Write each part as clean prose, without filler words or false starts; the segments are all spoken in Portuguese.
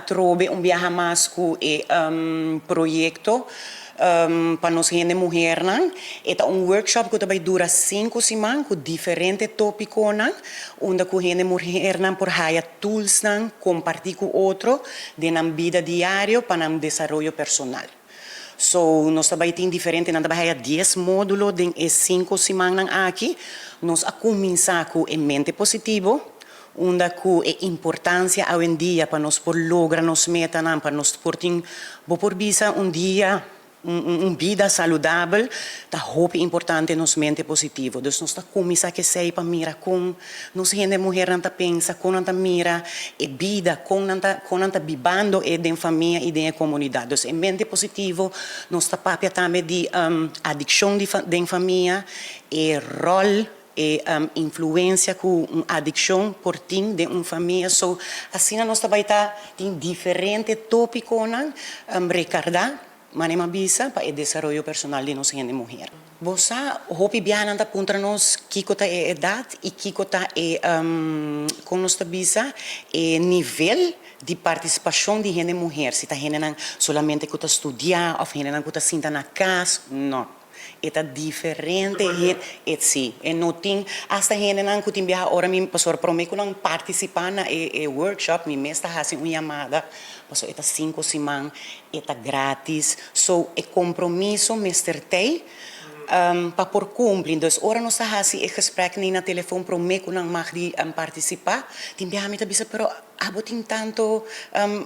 atrobe viaja mais com projeto para nós hende muher nang. Eta workshop que vai durar 5 semanas com diferente topico nang, onde com hende muher nang por haya tools nang compartir com outro de na vida diário para nam desenvolvimento personal. So, nós também temos diferente, nós também 10 módulos em 5 semanas aqui. Nós a começar com a mente positivo, onde com a importância hoje em dia para nós por lograr nos metas, para nós por visa dia vida saudável, tá roupa importante nos mente positivo. Então nós tá começar que sei para mira com nos gente mulher não tá pensa com não tá mira e vida com não tá vivendo e de família e de comunidade. Então em mente positivo nós tá papia também de adicção de família e rol e influência com adicção por tim de uma família. So assim nós também tá tem diferente tópico não recordar manema bisa para o desenvolvimento personal de nós gente mulher. Você hope biana da punta nós kiko ta é idade e kiko ta é com nós bisa é nível de participação de gente mulher. Se tá gente não solamente que tá estudar ou gente não que tá sentar na casa, não. É diferente e sim, e não tem hasta gente não que tem viajar agora me passou para mim que não participar na workshop me mesmo está fazendo uma chamada passou é 5 semanas é grátis so é compromisso mestre tei para por cumprir então agora nós está fazendo gesprek nem na telefone para mim que não mag de participar tem viajar me tá bisa pero botin tanto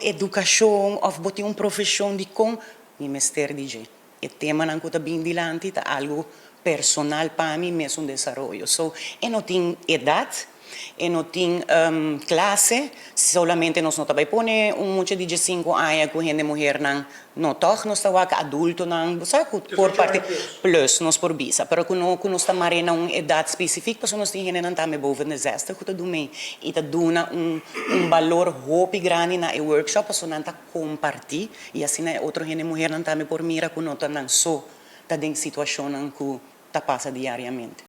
educação ou botin profissão de com me mestre DJ o tema não está bem dilante, é algo personal para mim, mesmo um desenvolvimento. So, não tem idade, não tem classe, solamente nós não também põe muito de 5 anos com gente mulher não toca, nós estamos adulto não, sabe, por parte plus nós por visa, pero quando nós estamos em uma idade específica, nós temos gente não também boven de 60, que do meio e tá dona valor hope grande na workshop, para nós tá compartilhar e assim outro gente mulher não também por mira que não tá não só tá em situação que tá passa diariamente.